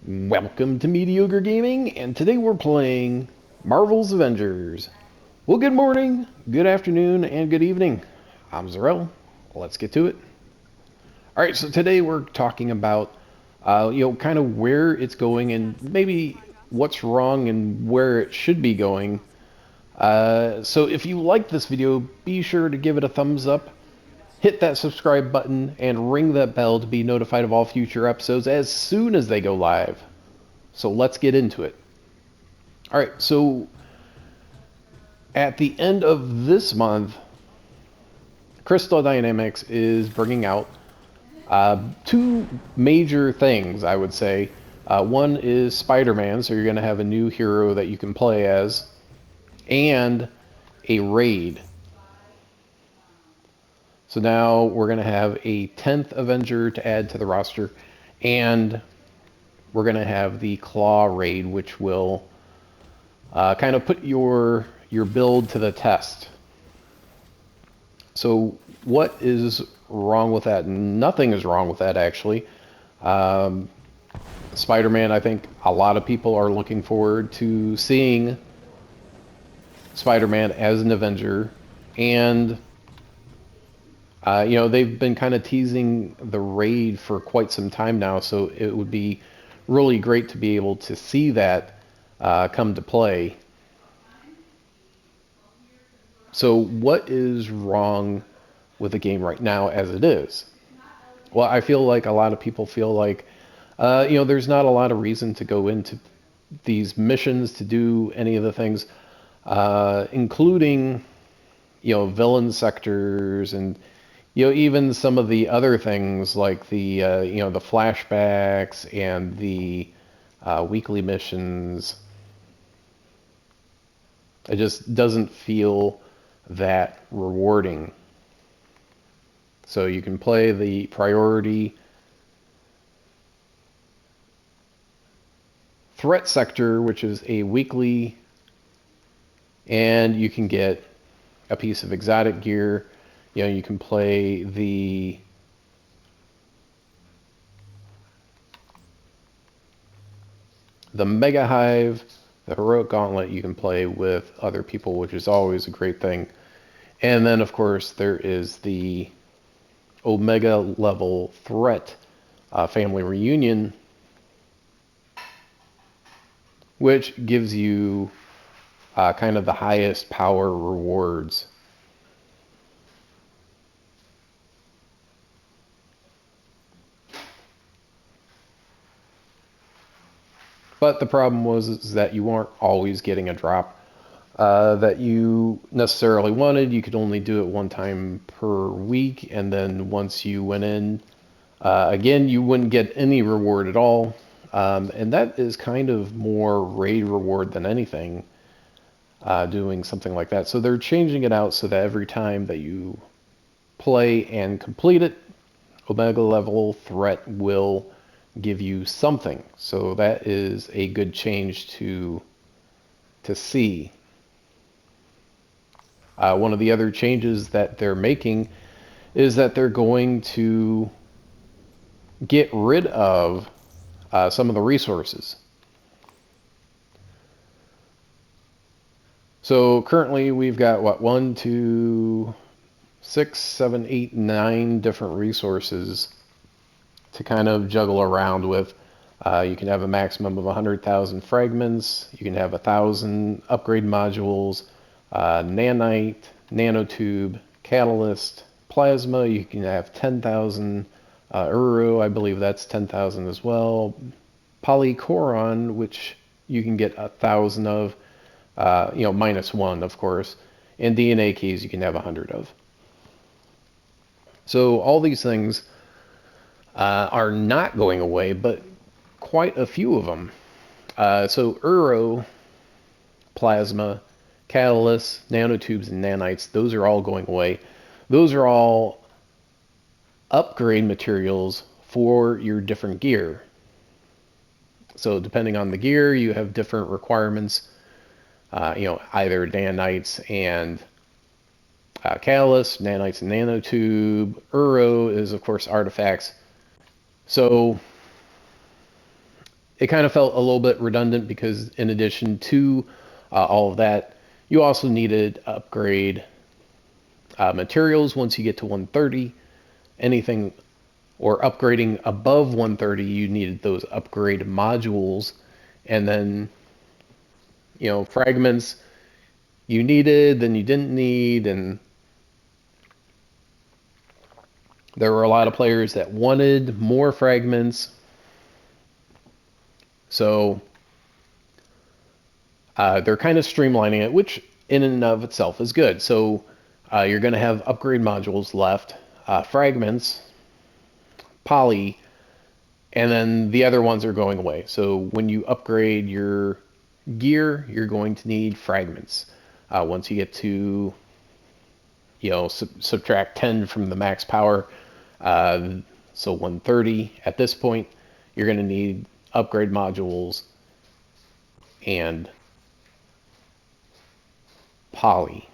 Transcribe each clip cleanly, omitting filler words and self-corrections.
Welcome to Mediocre Gaming, and today we're playing Marvel's Avengers. Well, good morning, good afternoon, and good evening. I'm Zarel. Let's get to it. All right, so today we're talking about, kind of where it's going and maybe what's wrong and where it should be going. So if you like this video, be sure to give it a thumbs up, hit that subscribe button, and ring that bell to be notified of all future episodes as soon as they go live. So let's get into it. All right, so at the end of this month, Crystal Dynamics is bringing out two major things, I would say. One is Spider-Man, so you're going to have a new hero that you can play as, and a raid. So now we're going to have a 10th Avenger to add to the roster, and we're going to have the Claw raid, which will kind of put your build to the test. So what is wrong with that? Nothing is wrong with that, actually. Spider-Man, I think a lot of people are looking forward to seeing Spider-Man as an Avenger. And, they've been kind of teasing the raid for quite some time now, so it would be really great to be able to see that come to play. So what is wrong with the game right now as it is? Well, I feel like a lot of people feel like, there's not a lot of reason to go into these missions to do any of the things, including, villain sectors and, even some of the other things like the, the flashbacks and the weekly missions. It just doesn't feel that rewarding. So you can play the priority threat sector, which is a weekly, and you can get a piece of exotic gear. You can play the Mega Hive, the Heroic Gauntlet you can play with other people, which is always a great thing. And then, of course, there is the Omega level threat family reunion, which gives you kind of the highest power rewards. But the problem was is that you weren't always getting a drop that you necessarily wanted. You could only do it one time per week, and then once you went in, again, you wouldn't get any reward at all. And that is kind of more raid reward than anything, doing something like that. So they're changing it out so that every time that you play and complete it, Omega level threat will give you something. So that is a good change to see. One of the other changes that they're making is that they're going to get rid of some of the resources. So currently we've got, what, 1, 2, 6, 7, 8, 9 different resources to kind of juggle around with. You can have a maximum of 100,000 fragments. You can have 1,000 upgrade modules, nanite, nanotube, catalyst, plasma. You can have 10,000 Uru, I believe that's 10,000 as well. Polycoron, which you can get 1,000 of, -1, of course. And DNA keys you can have 100 of. So all these things are not going away, but quite a few of them. So Uro, plasma, catalysts, nanotubes, and nanites, those are all going away. Those are all upgrade materials for your different gear. So depending on the gear, you have different requirements. Either nanites and catalyst, nanites and nanotube. Uro is, of course, artifacts. So it kind of felt a little bit redundant because in addition to all of that, you also needed to upgrade materials once you get to 130. Anything or upgrading above 130, you needed those upgrade modules. And then, fragments you needed, then you didn't need. And there were a lot of players that wanted more fragments. So they're kind of streamlining it, which in and of itself is good. So you're going to have upgrade modules left, fragments, poly, and then the other ones are going away. So when you upgrade your gear, you're going to need fragments. Once you get to, subtract 10 from the max power, so 130 at this point, you're going to need upgrade modules and poly.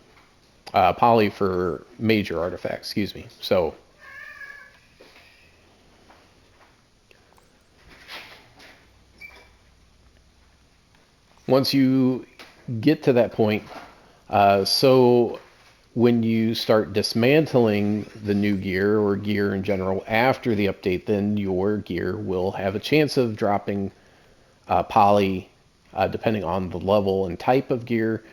Poly for major artifacts, excuse me. So once you get to that point, so when you start dismantling the new gear or gear in general after the update, then your gear will have a chance of dropping poly depending on the level and type of gear.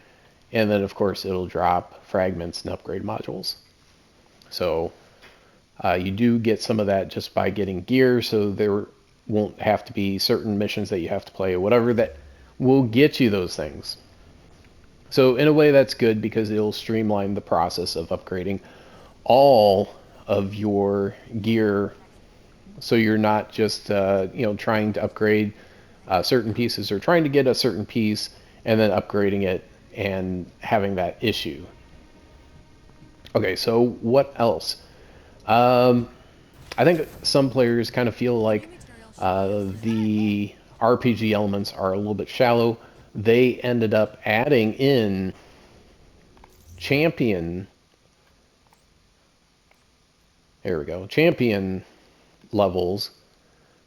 And then, of course, it'll drop fragments and upgrade modules. So you do get some of that just by getting gear, so there won't have to be certain missions that you have to play or whatever that will get you those things. So in a way, that's good because it'll streamline the process of upgrading all of your gear. So you're not just trying to upgrade certain pieces or trying to get a certain piece and then upgrading it and having that issue. Okay, so what else? I think some players kind of feel like the RPG elements are a little bit shallow. They ended up adding in champion. There we go. Champion levels.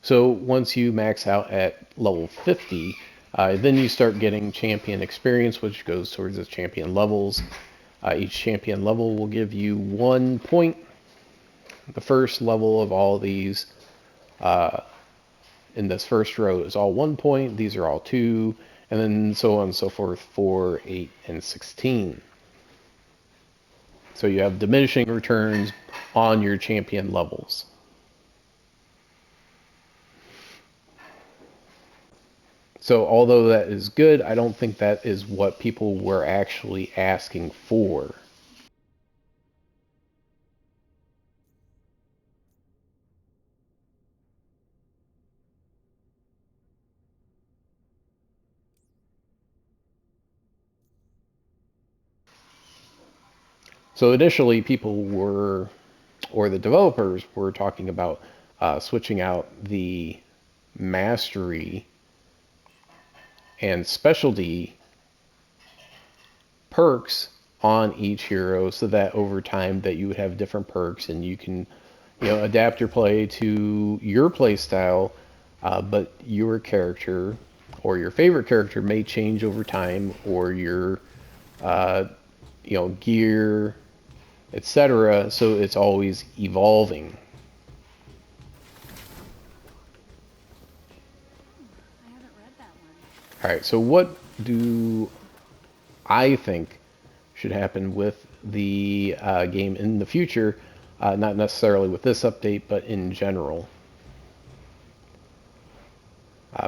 So once you max out at level 50, then you start getting champion experience, which goes towards the champion levels. Each champion level will give you 1 point. The first level of all these in this first row is all 1 point. These are all 2, and then so on and so forth, 4, 8, and 16. So you have diminishing returns on your champion levels. So although that is good, I don't think that is what people were actually asking for. So initially people were, or the developers were talking about switching out the mastery and specialty perks on each hero so that over time that you would have different perks and you can adapt your play to your play style, but your character or your favorite character may change over time, or your gear, etc. So it's always evolving. All right, so what do I think should happen with the game in the future? Not necessarily with this update, but in general.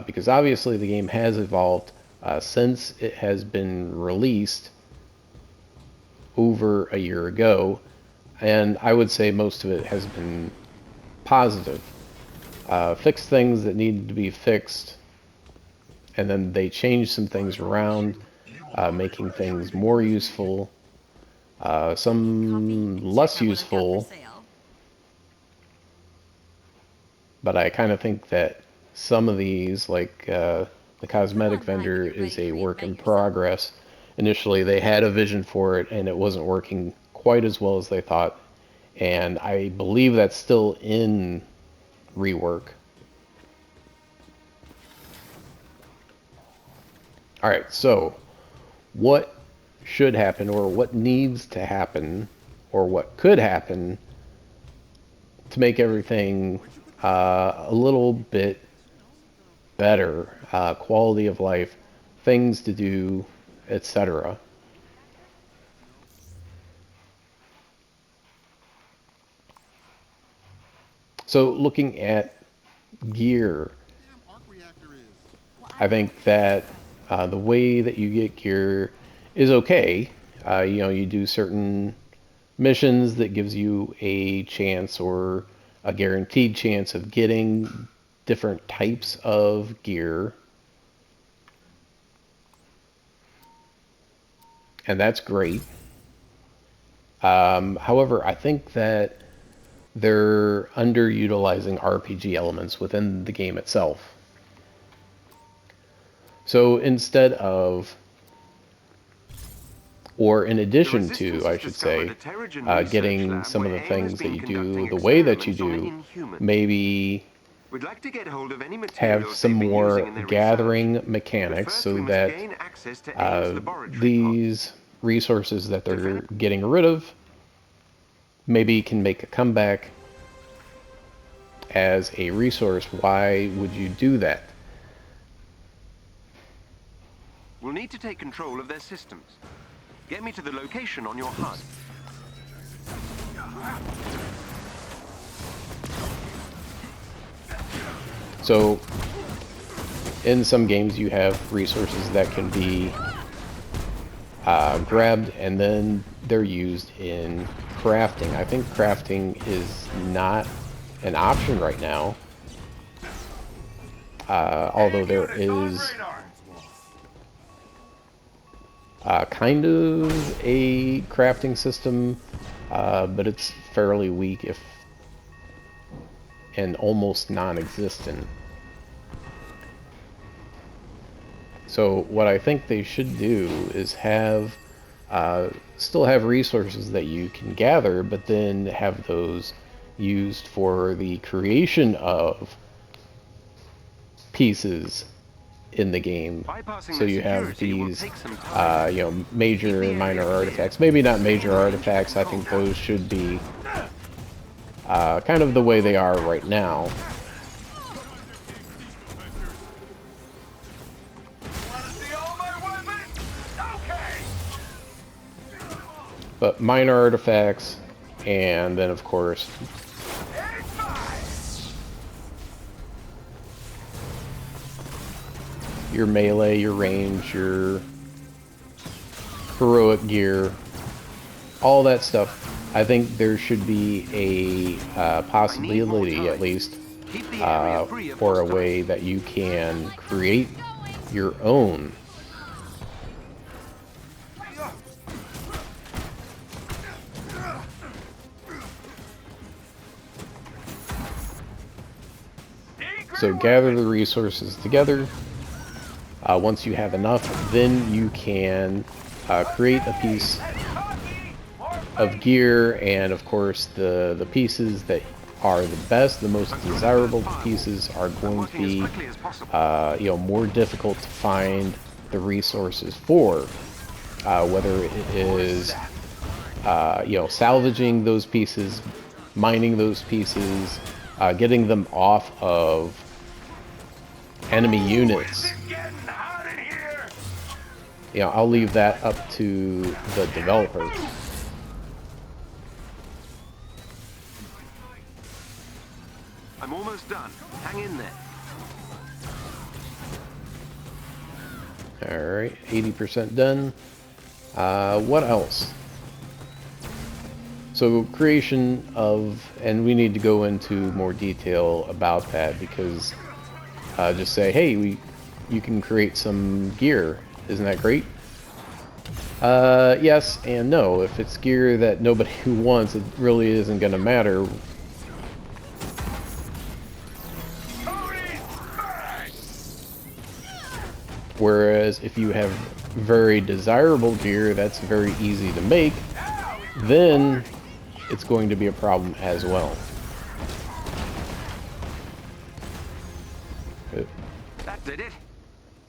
Because obviously the game has evolved since it has been released over a year ago, and I would say most of it has been positive. Fixed things that needed to be fixed, and then they changed some things around, making things more useful, some less useful, but I kind of think that some of these, like the cosmetic vendor, is a work in progress. Initially, they had a vision for it, and it wasn't working quite as well as they thought, and I believe that's still in rework. All right, so what should happen, or what needs to happen, or what could happen to make everything a little bit better, quality of life, things to do, etc. So looking at gear, I think that the way that you get gear is okay. You know, you do certain missions that gives you a chance or a guaranteed chance of getting different types of gear. And that's great. However, I think that they're underutilizing RPG elements within the game itself. So instead of, or in addition to, I should say, getting some of the things that you do the way that you do, maybe We'd like to get hold of any have materials some they've been more using in their gathering research. mechanics First, so we must that gain access to A's laboratory these resources that they're getting rid of maybe can make a comeback as a resource. Why would you do that? We'll need to take control of their systems. Get me to the location on your HUD. So in some games you have resources that can be grabbed and then they're used in crafting. I think crafting is not an option right now, although there is kind of a crafting system, but it's fairly weak, if and almost non-existent. So what I think they should do is have still have resources that you can gather, but then have those used for the creation of pieces in the game. So you have these, you know, major and minor artifacts. Maybe not major artifacts. I think those should be kind of the way they are right now. But minor artifacts, and then of course your melee, your range, your heroic gear, all that stuff. I think there should be a possibility, at least, for a way that you can create your own. So gather the resources together. Once you have enough, then you can create a piece of gear, and of course the pieces that are the best, the most desirable pieces are going to be you know, more difficult to find the resources for, whether it is you know, salvaging those pieces, mining those pieces, getting them off of enemy units. You know, I'll leave that up to the developer. I'm almost done. Hang in there. Alright, 80% done. What else? So creation of, and we need to go into more detail about that, because just say, hey, you can create some gear. Isn't that great? Yes and no. If it's gear that nobody wants, it really isn't going to matter. Whereas if you have very desirable gear that's very easy to make, then it's going to be a problem as well. That did it.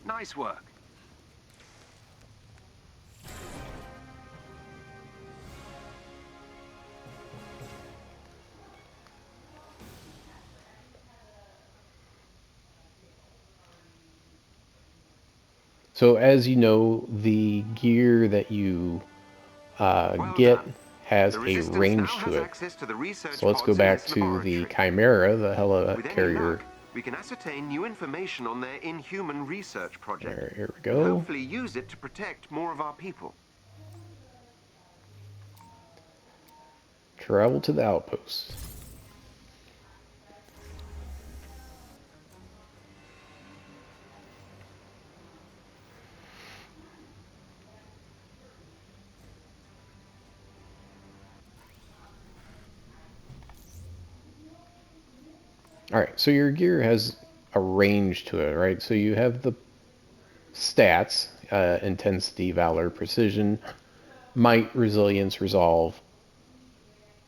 Nice work. So as you know, the gear that you Well get done. has The a Resistance now range to has it. access to the So research let's go pods in back this to the laboratory. Chimera, the With any helicarrier. luck, we can ascertain new information on their Inhuman research project, There, here we and go. hopefully use it to protect more of our people. Travel to the outpost. Alright, so your gear has a range to it, right? So you have the stats, intensity, valor, precision, might, resilience, resolve,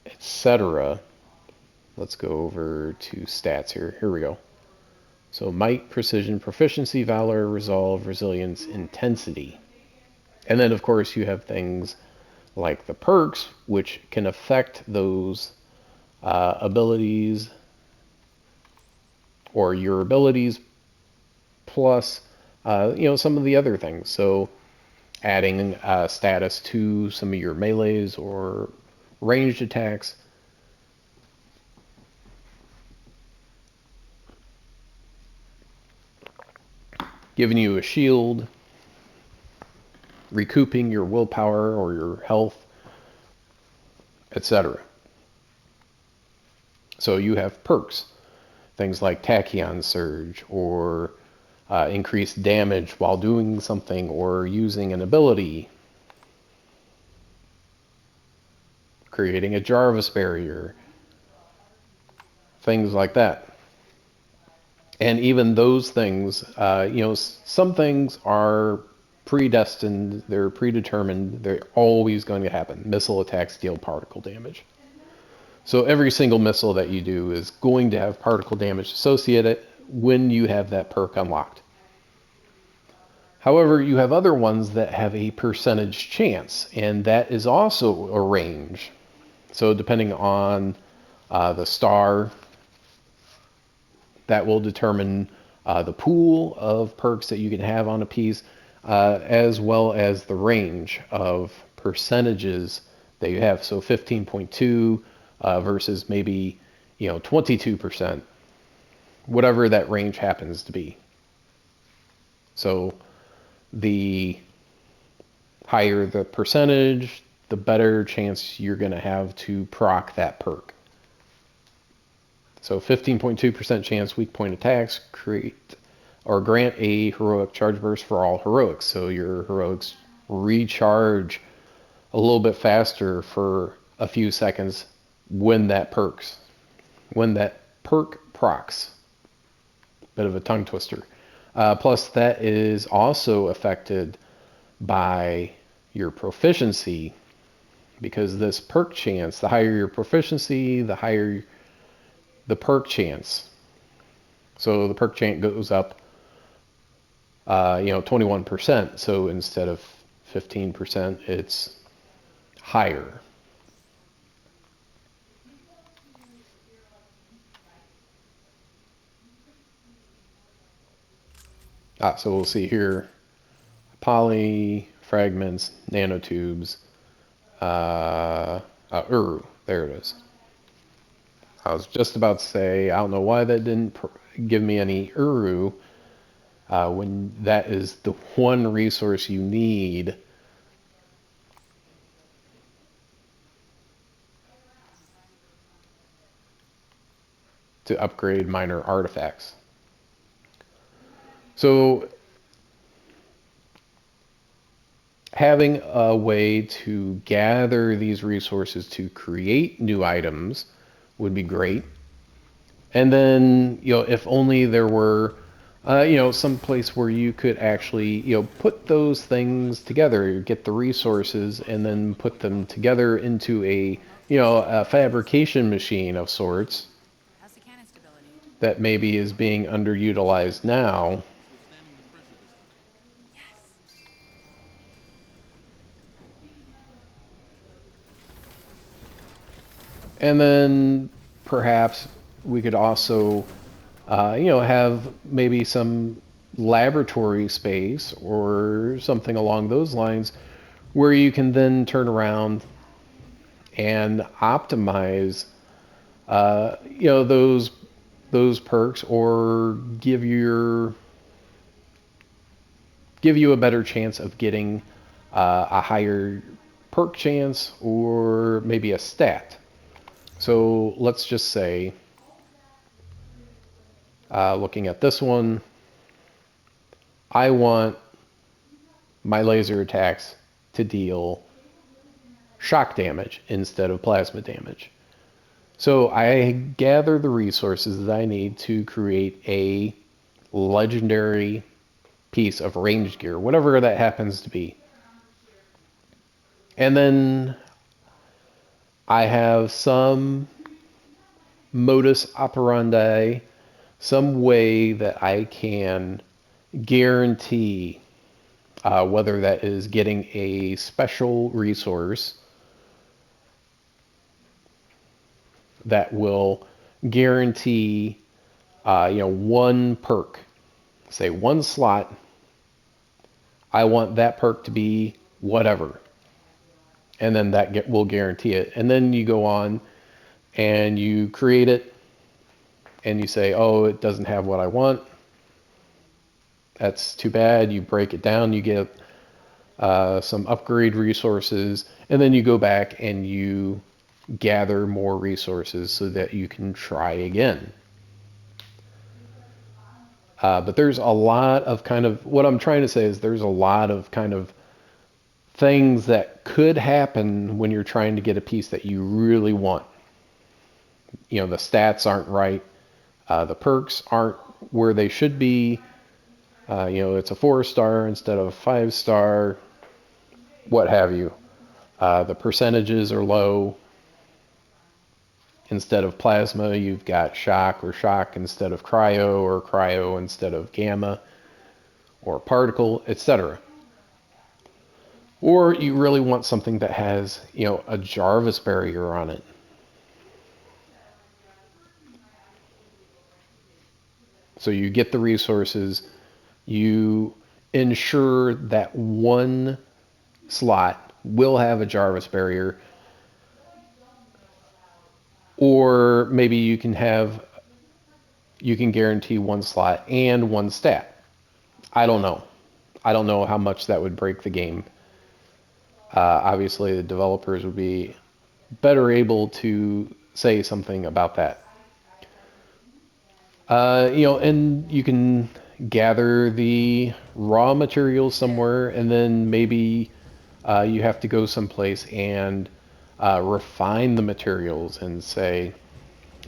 etc. Let's go over to stats here. Here we go. So might, precision, proficiency, valor, resolve, resilience, intensity. And then, of course, you have things like the perks, which can affect those abilities or your abilities plus, some of the other things. So adding status to some of your melees or ranged attacks. Giving you a shield, recouping your willpower or your health, etc. So you have perks, things like Tachyon Surge or increased damage while doing something or using an ability, creating a Jarvis barrier, things like that. And even those things, some things are predestined, they're predetermined, they're always going to happen. Missile attacks deal particle damage. So every single missile that you do is going to have particle damage associated when you have that perk unlocked. However, you have other ones that have a percentage chance, and that is also a range. So depending on the star, that will determine the pool of perks that you can have on a piece, as well as the range of percentages that you have. So 15.2 versus maybe 22%, whatever that range happens to be. So the higher the percentage, the better chance you're going to have to proc that perk. So 15.2% chance weak point attacks create or grant a heroic charge burst for all heroics. So your heroics recharge a little bit faster for a few seconds when that perk procs. Bit of a tongue twister. Plus, that is also affected by your proficiency, because this perk chance, the higher your proficiency, the higher the perk chance. So the perk chance goes up, 21%. So instead of 15%, it's higher. So we'll see here, poly, fragments, nanotubes, there it is. I was just about to say, I don't know why that didn't give me any Uru, when that is the one resource you need to upgrade minor artifacts. So having a way to gather these resources to create new items would be great. And then, if only there were, some place where you could actually, put those things together, get the resources, and then put them together into a fabrication machine of sorts that maybe is being underutilized now. And then perhaps we could also, have maybe some laboratory space or something along those lines where you can then turn around and optimize those perks, or give you a better chance of getting a higher perk chance, or maybe a stat. So let's just say, looking at this one, I want my laser attacks to deal shock damage instead of plasma damage. So I gather the resources that I need to create a legendary piece of ranged gear, whatever that happens to be. And then I have some modus operandi, some way that I can guarantee whether that is getting a special resource that will guarantee, one perk, say one slot. I want that perk to be whatever, and then that will guarantee it. And then you go on and you create it, and you say, oh, it doesn't have what I want. That's too bad. You break it down, you get some upgrade resources, and then you go back and you gather more resources so that you can try again. But there's a lot of what I'm trying to say is there's a lot of things that could happen when you're trying to get a piece that you really want. The stats aren't right. The perks aren't where they should be. It's a 4-star instead of a 5-star, what have you. The percentages are low. Instead of plasma, you've got shock, or shock instead of cryo, or cryo instead of gamma, or particle, etc. Or you really want something that has, a Jarvis barrier on it. So you get the resources, you ensure that one slot will have a Jarvis barrier, or maybe you can guarantee one slot and one stat. I don't know. I don't know how much that would break the game. Obviously, the developers would be better able to say something about that. And you can gather the raw materials somewhere, and then maybe you have to go someplace and refine the materials and say,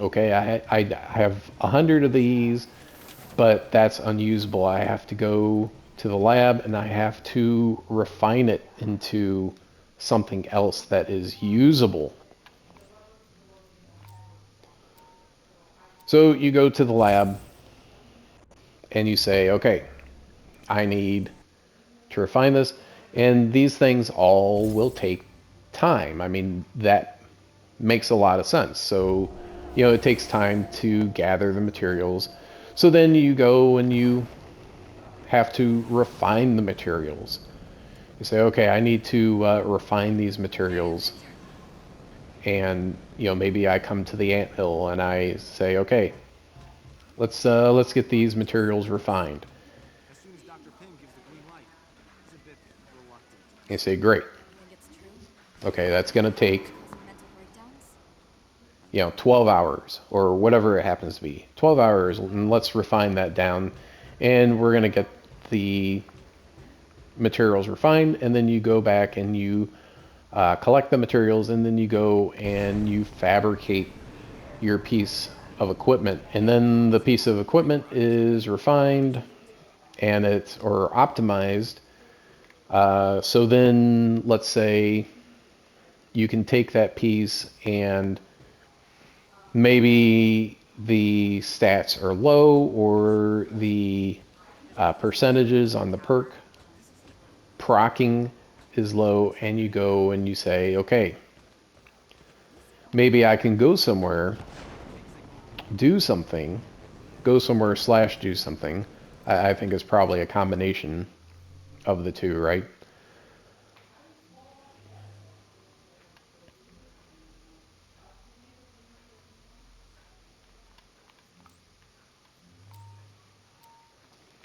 okay, I have 100 of these, but that's unusable. I have to go to the lab and I have to refine it into something else that is usable. So you go to the lab and you say, okay, I need to refine this. And these things all will take time. I mean, that makes a lot of sense. So, it takes time to gather the materials. So then you go and you have to refine the materials. You say, okay, I need to refine these materials. And, maybe I come to the anthill and I say, okay, let's get these materials refined. As soon as Dr. Pym gives the green light, he's a bit reluctant. You say, great. Think it's true? Okay, that's going to take, Mental breakdowns? 12 hours or whatever it happens to be. 12 hours, and let's refine that down. And we're going to get the materials refined, and then you go back and you collect the materials, and then you go and you fabricate your piece of equipment. And then the piece of equipment is refined and or optimized. So then let's say you can take that piece and maybe the stats are low, or the percentages on the perk procking is low, and you go and you say, okay, maybe I can go somewhere, do something, go somewhere / do something, I think it's probably a combination of the two, right?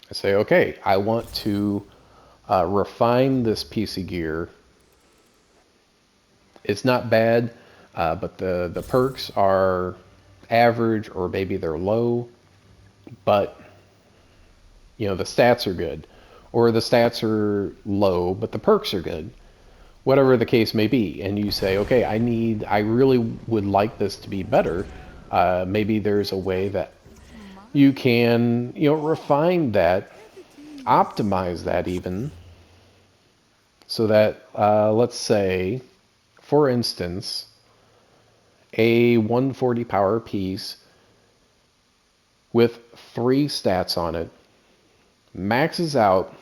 I say, okay, I want to refine this piece of gear. It's not bad, but the perks are average or maybe they're low, but the stats are good, or the stats are low but the perks are good, whatever the case may be. And you say, okay, I really would like this to be better. Maybe there's a way that you can refine that, optimize that even, so that let's say, for instance, a 140 power piece with 3 stats on it maxes out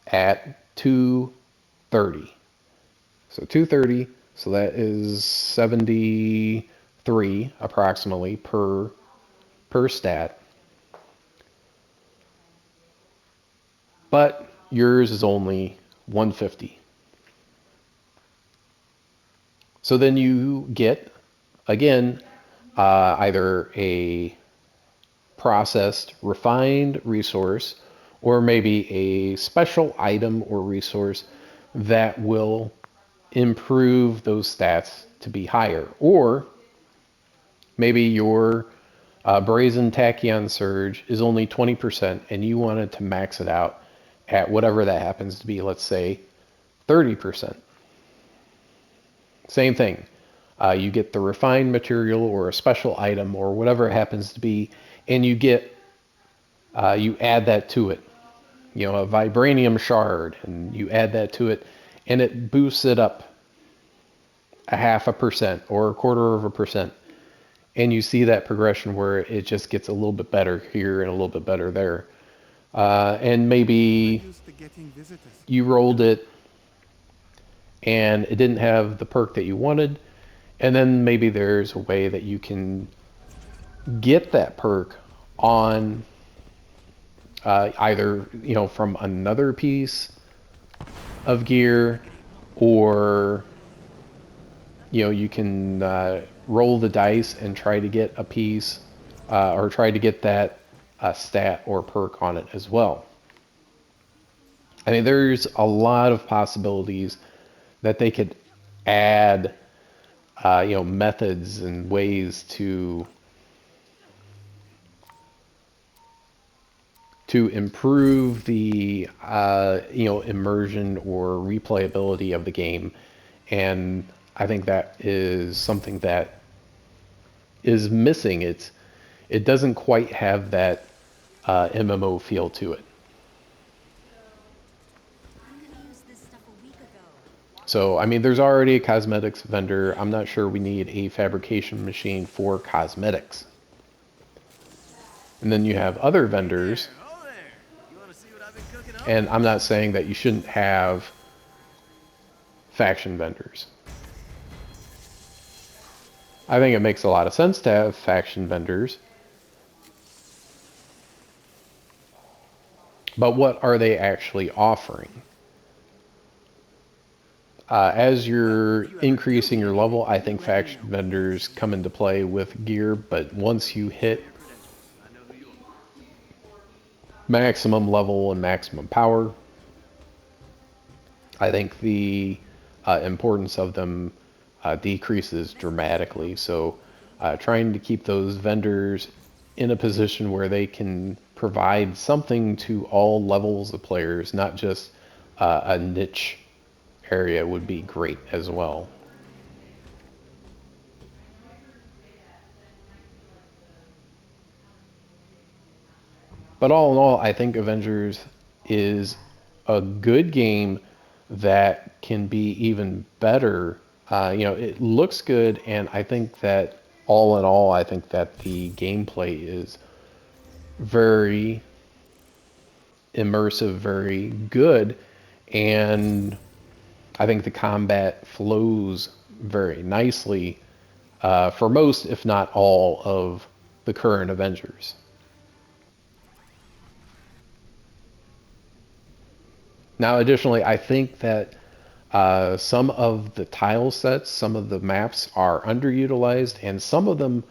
at 230. So 230, so that is 73 approximately per stat. But yours is only 150. So then you get, again, either a processed, refined resource, or maybe a special item or resource that will improve those stats to be higher. Or maybe your brazen tachyon surge is only 20% and you wanted to max it out at whatever that happens to be, let's say 30%. Same thing. You get the refined material or a special item or whatever it happens to be, and you add that to it. A vibranium shard, and you add that to it, and it boosts it up a 0.5% or 0.25%. And you see that progression where it just gets a little bit better here and a little bit better there. And maybe you rolled it and it didn't have the perk that you wanted. And then maybe there's a way that you can get that perk on either from another piece of gear, or you can roll the dice and try to get a piece or try to get that stat or perk on it as well. I mean, there's a lot of possibilities that they could add methods and ways to improve the immersion or replayability of the game. And I think that is something that is missing. It doesn't quite have that MMO feel to it. So I mean, there's already a cosmetics vendor. I'm not sure we need a fabrication machine for cosmetics. And then you have other vendors, and I'm not saying that you shouldn't have faction vendors. I think it makes a lot of sense to have faction vendors. But what are they actually offering? As you're increasing your level, I think faction vendors come into play with gear, but once you hit maximum level and maximum power, I think the importance of them decreases dramatically. So trying to keep those vendors in a position where they can provide something to all levels of players, not just a niche area, would be great as well. But all in all, I think Avengers is a good game that can be even better. It looks good, and I think that all in all, I think that the gameplay is very immersive, very good, and I think the combat flows very nicely for most, if not all, of the current Avengers. Now, additionally, I think that some of the tile sets, some of the maps are underutilized, and some of them,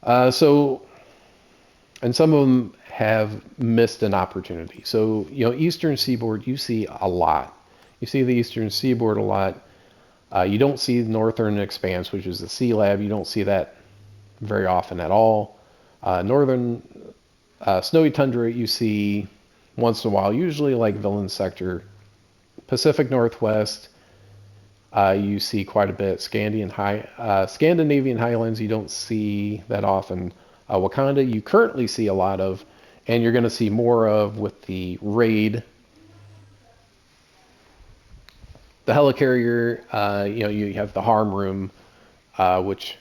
and some of them have missed an opportunity. So, Eastern Seaboard, you see a lot. You see the Eastern Seaboard a lot. You don't see the Northern Expanse, which is the Sea Lab. You don't see that very often at all. Northern Snowy Tundra, you see once in a while, usually like Villain Sector. Pacific Northwest, you see quite a bit. Scandinavian Highlands, you don't see that often. Wakanda, you currently see a lot of, and you're going to see more of with the raid. The helicarrier, you have the harm room, which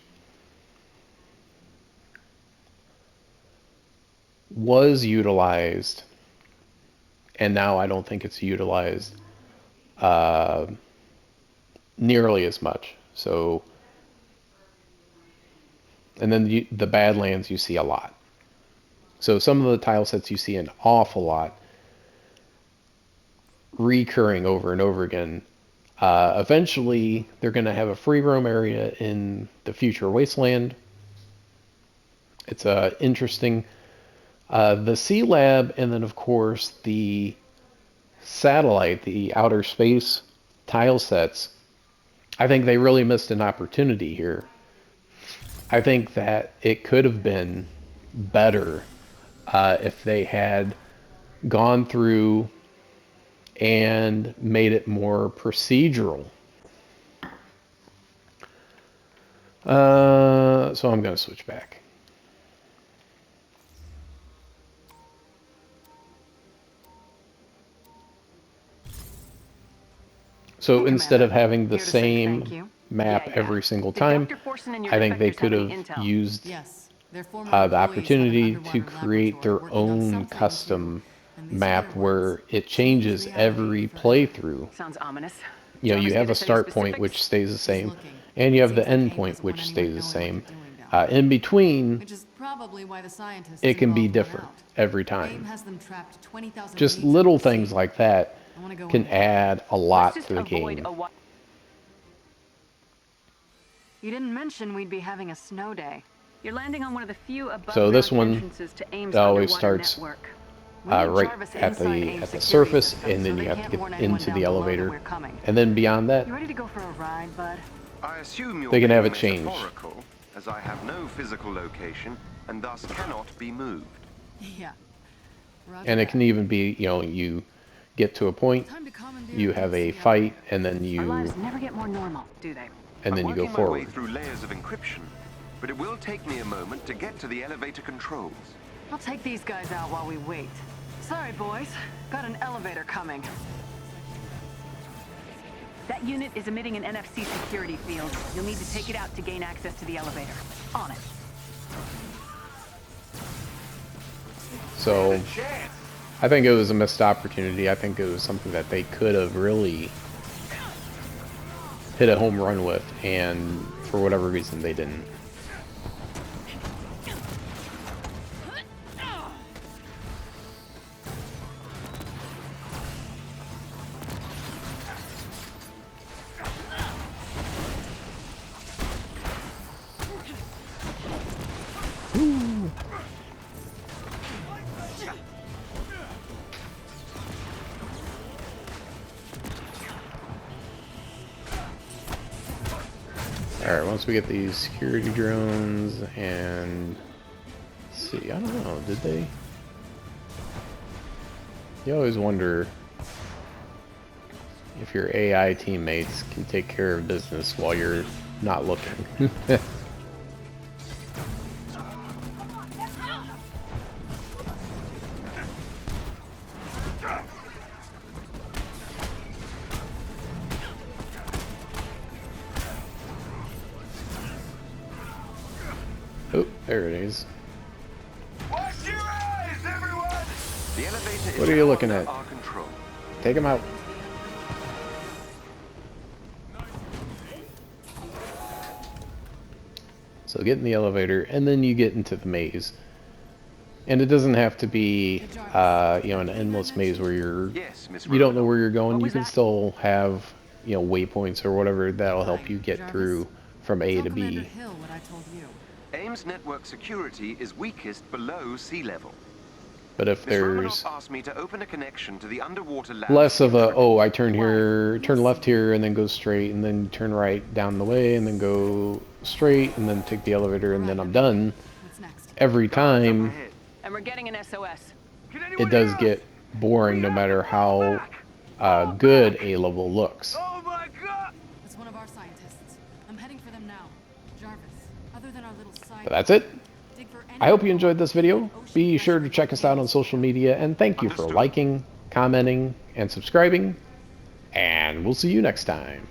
was utilized, and now I don't think it's utilized nearly as much. So, and then the Badlands you see a lot. So some of the tile sets you see an awful lot recurring over and over again. Eventually, they're going to have a free roam area in the future Wasteland. It's interesting. The Sea Lab, and then of course the satellite, the outer space tile sets, I think they really missed an opportunity here. I think that it could have been better if they had gone through and made it more procedural. So I'm going to switch back. So instead of having the same map every single time, I think they could have used the opportunity to create their own custom map where it changes every playthrough. Sounds ominous. You have a start point which stays the same, and you have the end point which stays the same. In between, it can be different every time. Just little things like that can add a lot to the game. You didn't mention we'd be having a snow day. You're landing on one of the few above So this ground one entrances to AIM's always underwater starts network. right at the surface, and then you have to get into the elevator, and then beyond that, You ready to go for a ride, bud? I assume you're they can have being it changed. metaphorical, as I have no physical location and thus cannot be moved. Yeah. And it can even be, you get to a point, you have a fight, and then Our lives you never get more normal, do they? and then I'm you go working my way forward. through layers of encryption, but it will take me a moment to get to the elevator controls. I'll take these guys out while we wait. Sorry, boys. Got an elevator coming. That unit is emitting an NFC security field. You'll need to take it out to gain access to the elevator. On it. So I think it was a missed opportunity. I think it was something that they could have really hit a home run with, and for whatever reason they didn't. Alright, once we get these security drones and... let's see, I don't know, did they? You always wonder if your AI teammates can take care of business while you're not looking. Oh, there it is. Watch your eyes, everyone! The elevator is What are you now looking under at? our control. Take him out. So get in the elevator, and then you get into the maze. And it doesn't have to be, you know, an endless maze where Yes, Miss you don't know Roanoke. where you're going. What You was can that? still have, you know, waypoints or whatever that'll help Hi, you get Jarvis. through from A Tell to Commander B. Hill what I told you. AIM's network security is weakest below sea level. But if Miss Romanoff there's asked me to open a connection to the underwater lab. less of a, oh, I turn Why? here, turn left here, and then go straight, and then turn right down the way, and then go straight, and then take the elevator, and then I'm done. What's next? Every Guards up time, ahead. And we're getting an SOS. Can it anyone does hear us? get boring no matter how good a level looks. Oh my god! It's one of our scientists. I'm heading for them now. Jarvis, other than our little side... But that's it. dig for any I hope you enjoyed this video. ocean Be pressure sure to check us out on social media, and thank you for Understood. liking, commenting, and subscribing. And we'll see you next time.